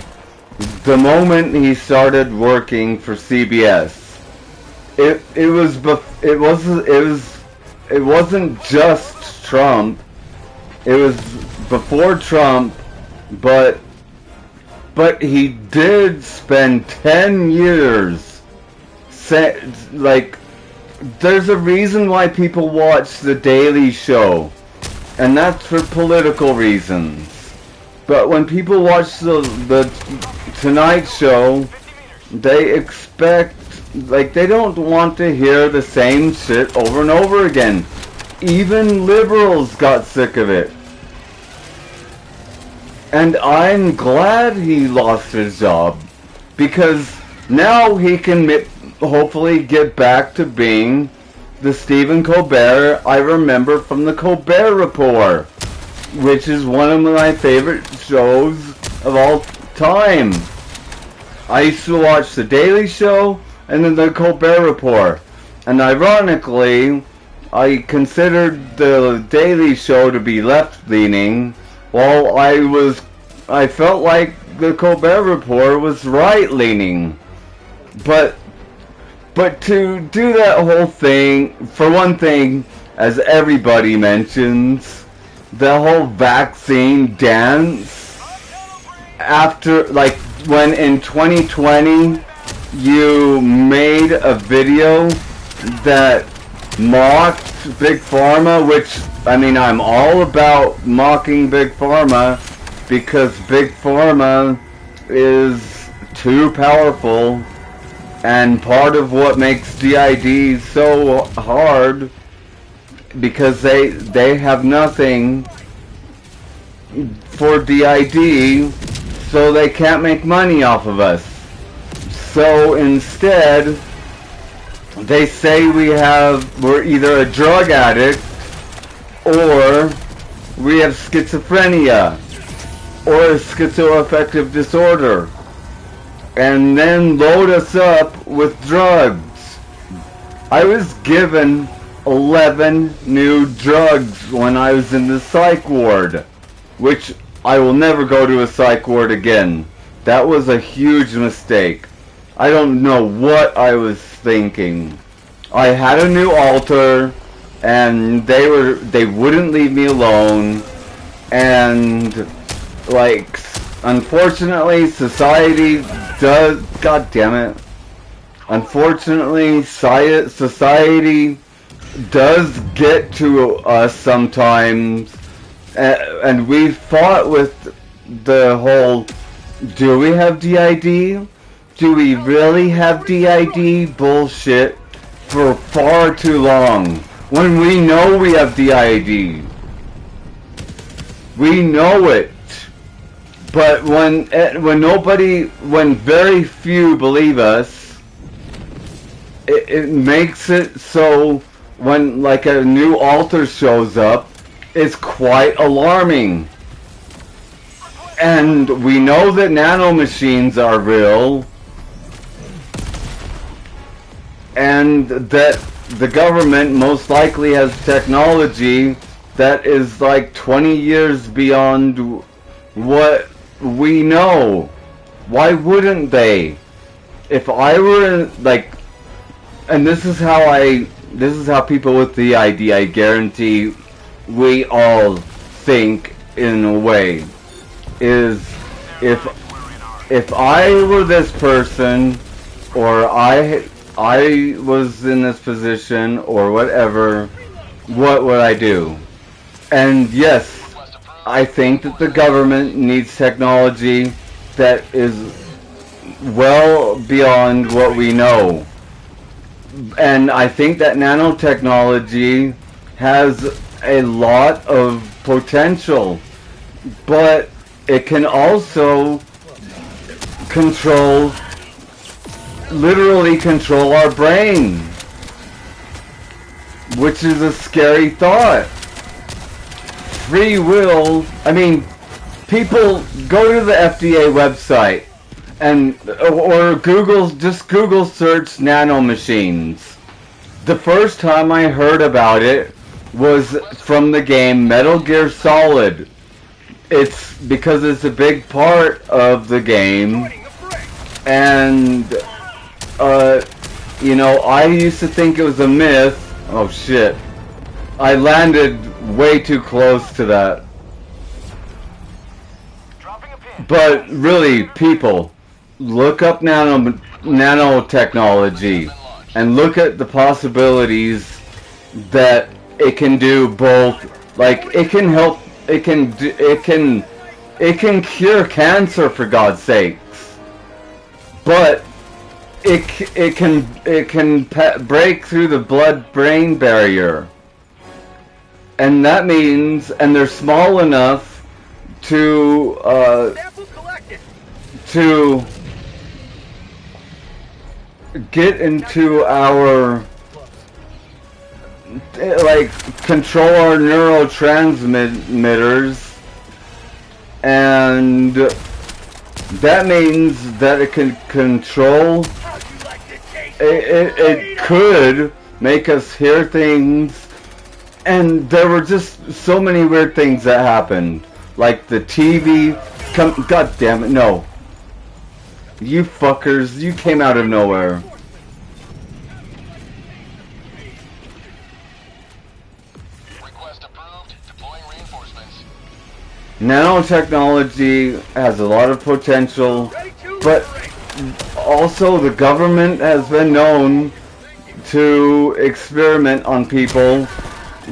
the moment he started working for CBS. It wasn't just Trump. It was before Trump, but he did spend 10 years, like, there's a reason why people watch The Daily Show, and that's for political reasons. But when people watch the Tonight Show, they expect, like, they don't want to hear the same shit over and over again. Even liberals got sick of it. And I'm glad he lost his job, because now he can hopefully get back to being the Stephen Colbert I remember from the Colbert Report, which is one of my favorite shows of all time. I used to watch The Daily Show and then The Colbert Report. And ironically, I considered The Daily Show to be left-leaning, while I felt like The Colbert Report was right-leaning. But to do that whole thing, for one thing, as everybody mentions, the whole vaccine dance, after, like, when in 2020 you made a video that mocked Big Pharma, which, I mean, I'm all about mocking Big Pharma, because Big Pharma is too powerful, and part of what makes DID so hard, because they have nothing for DID, so they can't make money off of us. So instead, they say we're either a drug addict, or we have schizophrenia, or a schizoaffective disorder, and then load us up with drugs. I was given 11 new drugs when I was in the psych ward, which I will never go to a psych ward again. That was a huge mistake. I don't know what I was thinking. I had a new altar, and they wouldn't leave me alone, and like, unfortunately society does, god damn it, unfortunately society does get to us sometimes, and we fought with the whole, do we have DID? Do we really have DID bullshit for far too long, when we know we have DID. We know it. But when very few believe us, it makes it so when, like, a new altar shows up, it's quite alarming. And we know that nanomachines are real, and that the government most likely has technology that is like 20 years beyond what we know. Why wouldn't they? If I were like, and this is how people with the ID, I guarantee we all think in a way, is if I were this person, or I was in this position, or whatever, what would I do? And yes, I think that the government needs technology that is well beyond what we know. And I think that nanotechnology has a lot of potential, but it can also literally control our brain, which is a scary thought. Free will, I mean, people go to the FDA website or just Google search nanomachines. The first time I heard about it was from the game Metal Gear Solid. It's because it's a big part of the game, and you know, I used to think it was a myth. Oh shit. I landed way too close to that. But really, people, look up nanotechnology and look at the possibilities that it can do. Both, like, it can help, it can cure cancer, for God's sakes. But it can break through the blood-brain barrier, and that means, and they're small enough to get into our, like, control our neurotransmitters and that means that it can control. It could make us hear things, and there were just so many weird things that happened, like the TV. God damn it! No, you fuckers! You came out of nowhere. Nanotechnology has a lot of potential, but also the government has been known to experiment on people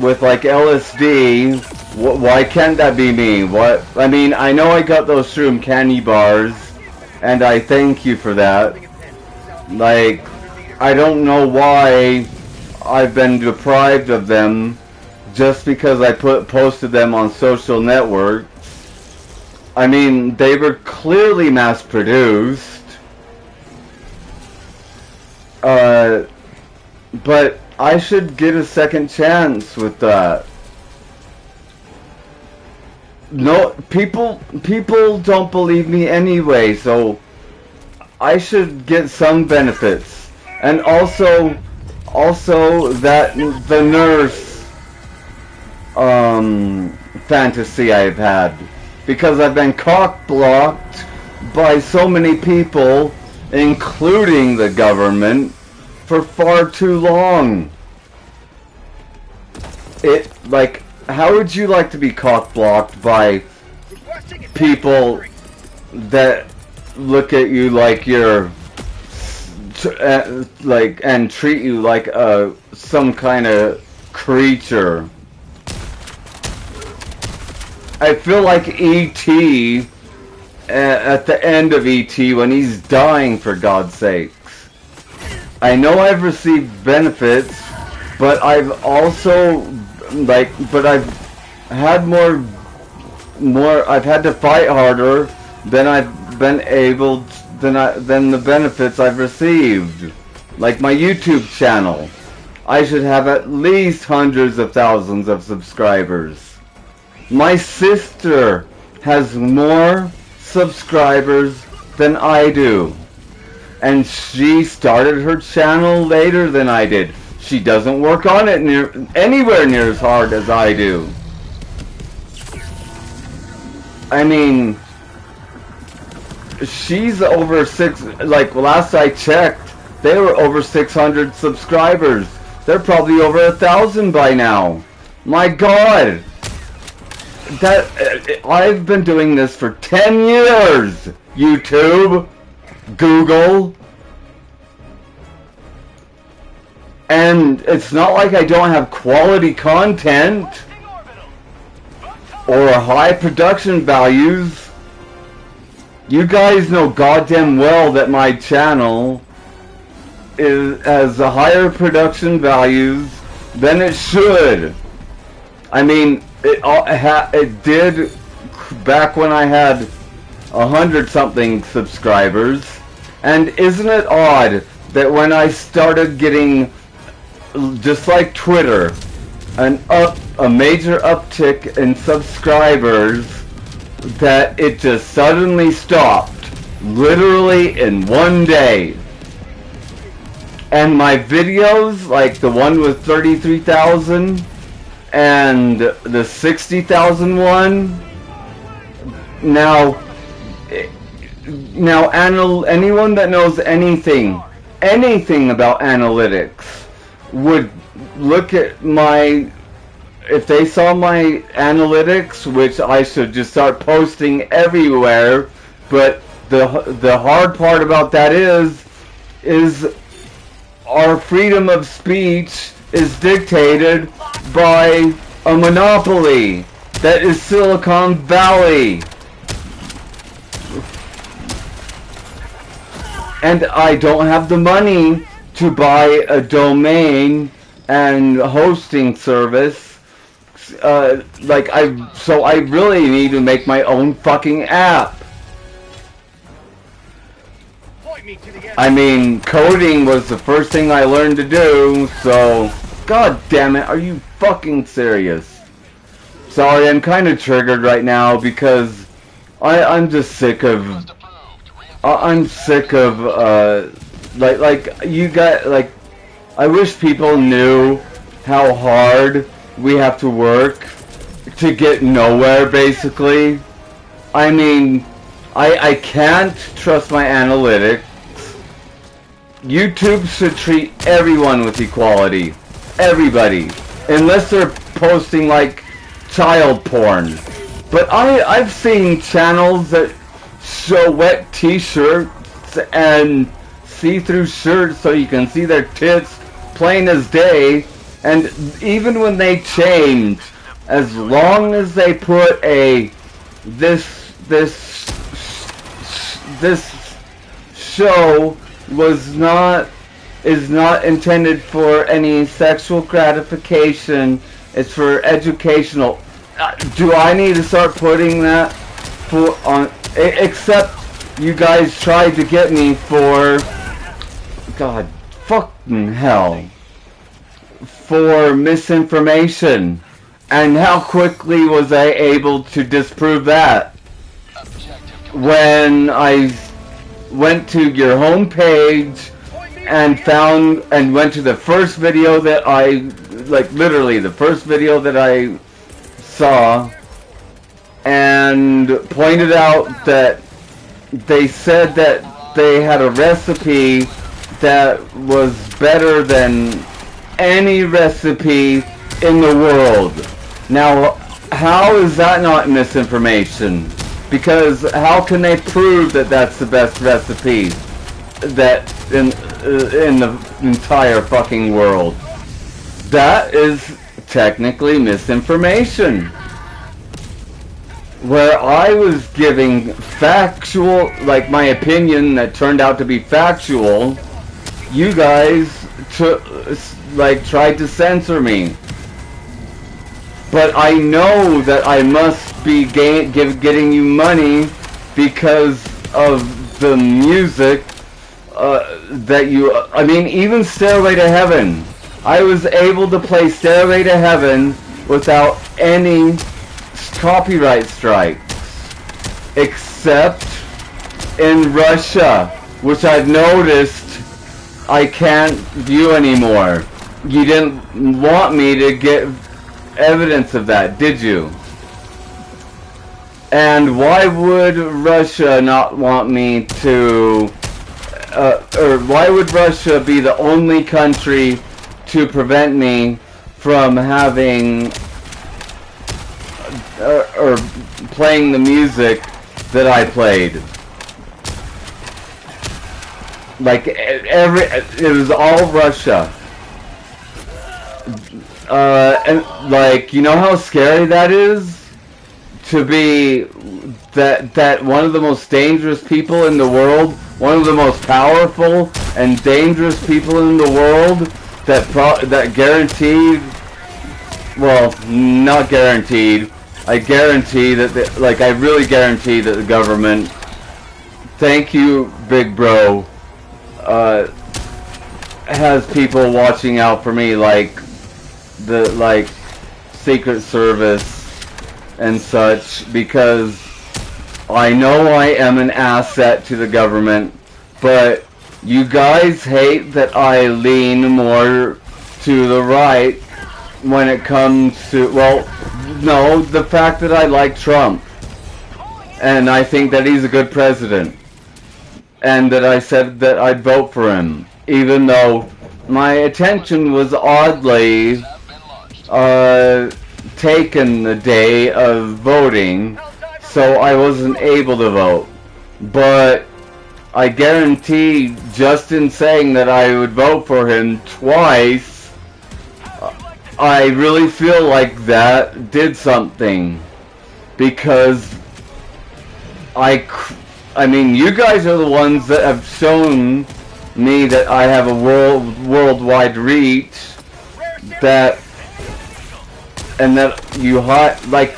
with like LSD. Why can't that be me? What? I mean, I know I got those shroom candy bars, and I thank you for that. Like, I don't know why I've been deprived of them just because I posted them on social networks. I mean, they were clearly mass-produced. But I should get a second chance with that. No, people don't believe me anyway, so I should get some benefits. And also that the nurse fantasy I've had, because I've been cock-blocked by so many people, including the government, for far too long. How would you like to be cock-blocked by people that look at you like you're and treat you like some kind of creature? I feel like E.T. At the end of E.T. when he's dying, for God's sakes. I know I've received benefits, but I've also I've had I've had to fight harder than I've been able than the benefits I've received. Like my YouTube channel, I should have at least hundreds of thousands of subscribers. My sister has more subscribers than I do, and she started her channel later than I did. She doesn't work on it anywhere near as hard as I do. I mean, she's over last I checked, they were over 600 subscribers. They're probably over 1,000 by now. My God! I've been doing this for 10 years! YouTube, Google, and it's not like I don't have quality content or high production values. You guys know goddamn well that my channel has higher production values than it should. I mean, it did back when I had 100-something subscribers. And isn't it odd that when I started getting, just like Twitter, a major uptick in subscribers, that it just suddenly stopped, literally in one day? And my videos, like the one with 33,000 and the 60,000 one, now anyone that knows anything about analytics would look at my, if they saw my analytics, which I should just start posting everywhere, but the hard part about that is our freedom of speech is dictated by a monopoly that is Silicon Valley. And I don't have the money to buy a domain and hosting service. So I really need to make my own fucking app. I mean, coding was the first thing I learned to do, so God damn it, are you fucking serious? Sorry, I'm kind of triggered right now because I'm just sick of. Request approved. I'm sick of like you got like. I wish people knew how hard we have to work to get nowhere. Basically, I mean, I can't trust my analytics. YouTube should treat everyone with equality. Everybody. Unless they're posting like child porn. But I've seen channels that show wet t-shirts and see-through shirts so you can see their tits plain as day, and even when they change, as long as they put a this show is not intended for any sexual gratification. It's for educational. Do I need to start putting that for on? Except you guys tried to get me for God fucking hell for misinformation, and how quickly was I able to disprove that? When I went to your homepage and went to the first video that I, like literally the first video that I saw, and pointed out that they said that they had a recipe that was better than any recipe in the world. Now, how is that not misinformation? Because how can they prove that that's the best recipe that in the entire fucking world? That is technically misinformation. Where I was giving factual, like my opinion that turned out to be factual, you guys tried to censor me. But I know that I must be getting you money because of the music that you. I mean, even Stairway to Heaven. I was able to play Stairway to Heaven without any copyright strikes, except in Russia, which I've noticed I can't view anymore. You didn't want me to get evidence of that, did you? And why would Russia not want me to, or why would Russia be the only country to prevent me from having or playing the music that I played? Like it was all Russia. And like, you know how scary that is? To be that one of the most dangerous people in the world, one of the most powerful and dangerous people in the world, that guaranteed, well, not guaranteed, I guarantee that, I really guarantee that the government, thank you, big bro, has people watching out for me, like the Secret Service and such, because I know I am an asset to the government, but you guys hate that I lean more to the right when it comes to, well, no, the fact that I like Trump and I think that he's a good president, and that I said that I'd vote for him, even though my attention was oddly taken the day of voting, so I wasn't able to vote. But I guarantee, just in saying that I would vote for him twice, I really feel like that did something, because I mean, you guys are the ones that have shown me that I have a worldwide reach, and that you like.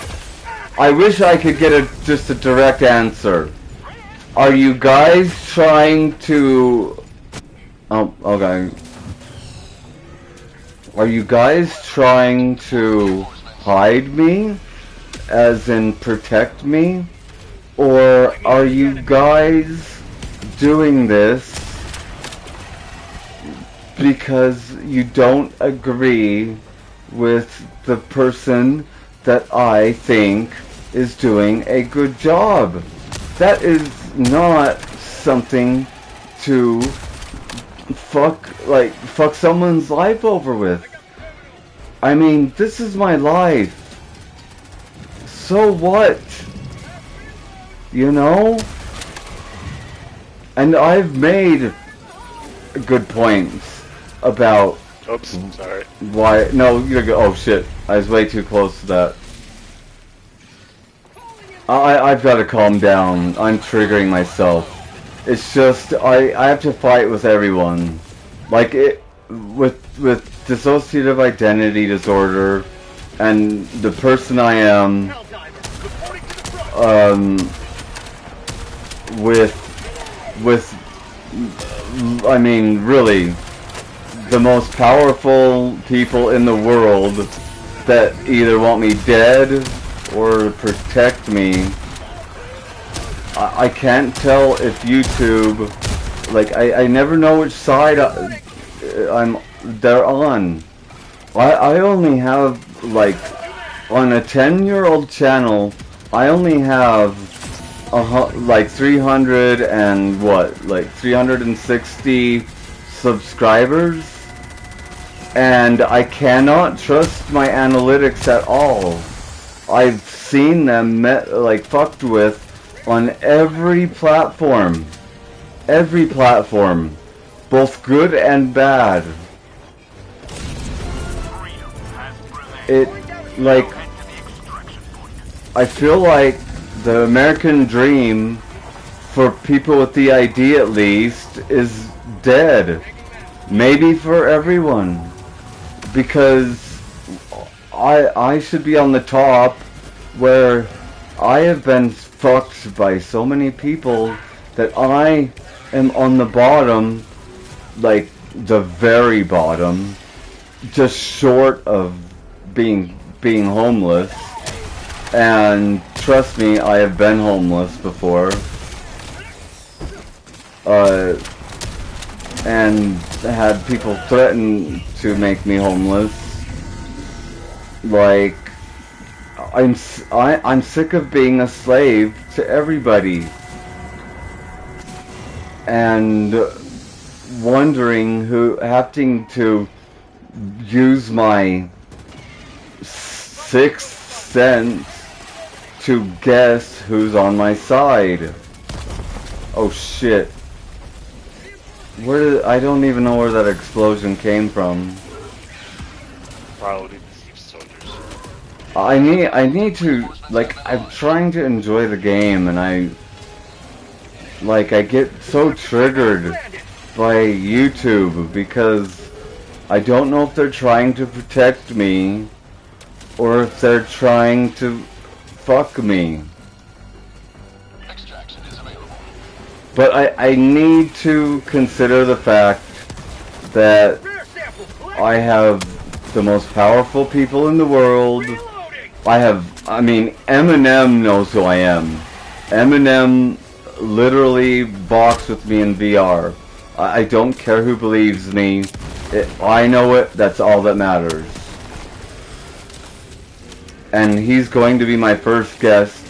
I wish I could get just a direct answer. Are you guys trying to? Oh, okay. Are you guys trying to hide me, as in protect me? Or are you guys doing this because you don't agree with the person that I think is doing a good job? That is not something to fuck someone's life over with. I mean, this is my life. So what? You know? And I've made good points about Oops, sorry. why. No, you're good. Oh shit. I was way too close to that. I've got to calm down. I'm triggering myself. It's just, I have to fight with everyone. Like, with dissociative identity disorder and the person I am, I mean, really, the most powerful people in the world that either want me dead or protect me. I can't tell if YouTube, like, I never know which side they're on. I only have, like, on a 10-year-old channel, I only have like 300 and what, like 360 subscribers, and I cannot trust my analytics at all. I've seen them like fucked with on every platform, both good and bad. It, like, I feel like the American dream, for people with the ID at least, is dead. Maybe for everyone. Because I should be on the top, where I have been fucked by so many people that I am on the bottom, like the very bottom, just short of being homeless. And trust me, I have been homeless before. And had people threaten to make me homeless. Like, I'm sick of being a slave to everybody. And wondering having to use my sixth sense to guess who's on my side. Oh shit. I don't even know where that explosion came from. Probably the thief soldiers. I need to, like, I'm trying to enjoy the game, and I get so triggered by YouTube because I don't know if they're trying to protect me or if they're trying to fuck me. Extraction is available. But I need to consider the fact that I have the most powerful people in the world. I mean, Eminem knows who I am. Eminem literally boxed with me in VR. I don't care who believes me. I know it, that's all that matters. And he's going to be my first guest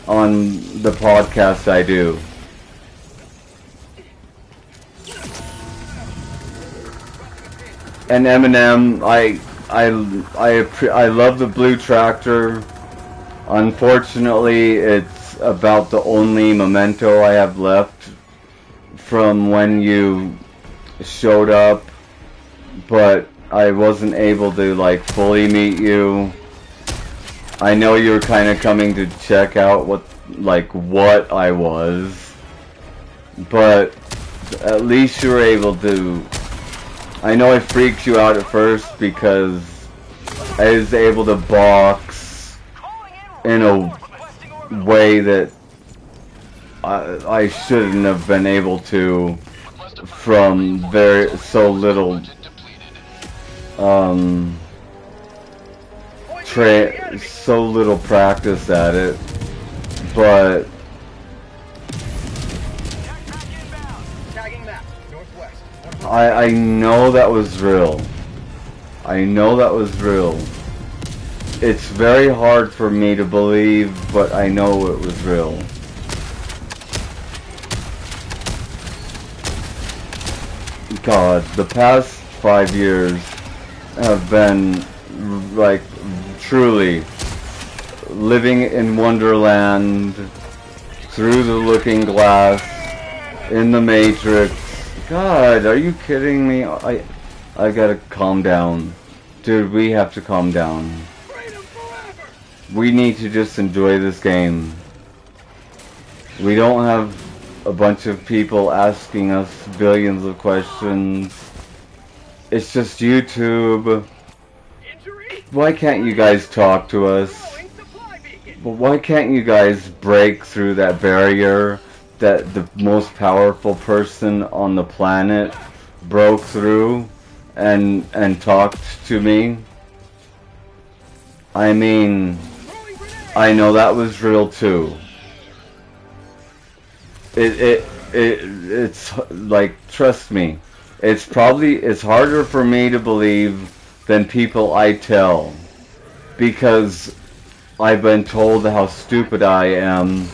on the podcast I do. And Eminem, I love the blue tractor. Unfortunately, it's about the only memento I have left from when you showed up, but I wasn't able to, like, fully meet you. I know you were kind of coming to check out what I was, but at least you were able to. I know I freaked you out at first because I was able to box in a way that I shouldn't have been able to from so little so little practice at it. But I know that was real. I know that was real. It's very hard for me to believe, but I know it was real. God, the past 5 years have been like truly living in Wonderland, through the looking glass, in the Matrix. God, are you kidding me? I gotta calm down. Dude, we have to calm down. We need to just enjoy this game. We don't have a bunch of people asking us billions of questions. It's just YouTube. Why can't you guys talk to us? Why can't you guys break through that barrier that the most powerful person on the planet broke through and talked to me? I mean, I know that was real too. It's like, trust me, it's harder for me to believe than people I tell, because I've been told how stupid I am,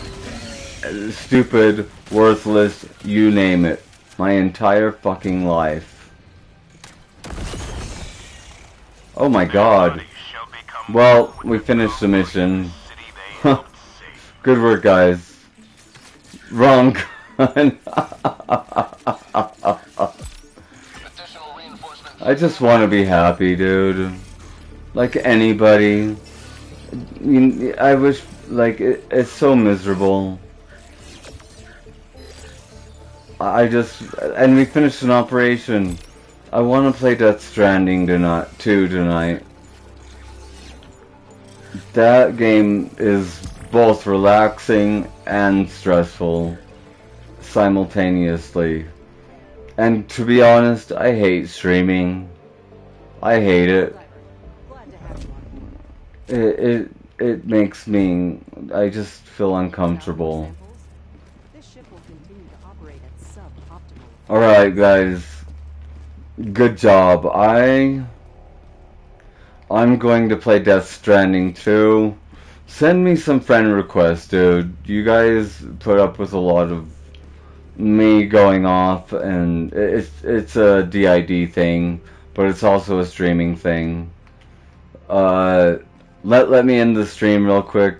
stupid, worthless, you name it, my entire fucking life. Oh my god. Well, we finished the mission. Good work, guys. Wrong gun. I just want to be happy, dude. Like anybody. I wish, like, it's so miserable. And we finished an operation. I want to play Death Stranding tonight. That game is both relaxing and stressful simultaneously. And to be honest, I hate streaming. I hate it. It makes me, I just feel uncomfortable. Alright guys, good job. I'm going to play Death Stranding 2. Send me some friend requests, dude. You guys put up with a lot of me going off, and it's a DID thing, but it's also a streaming thing. Let me end the stream real quick.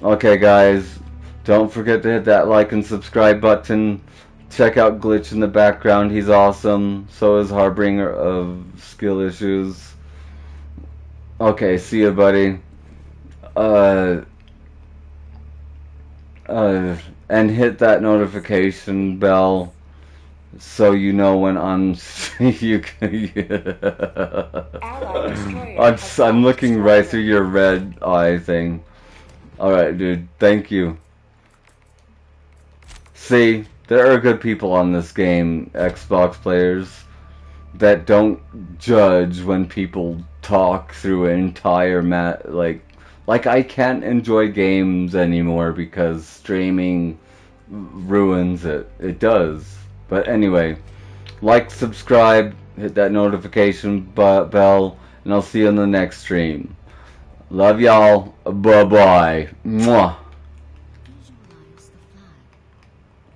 Okay guys, don't forget to hit that like and subscribe button. Check out Glitch in the background, he's awesome. So is Harbinger of Skill Issues. Okay, see ya, buddy. And hit that notification bell so you know when I'm I'm looking right through your red eye thing. Alright, dude, thank you. See, there are good people on this game, Xbox players, that don't judge when people talk through an entire like I can't enjoy games anymore because streaming ruins it. It does. But anyway, like, subscribe, hit that notification bell, and I'll see you in the next stream. Love y'all. Bye-bye. Mwah. Visualize the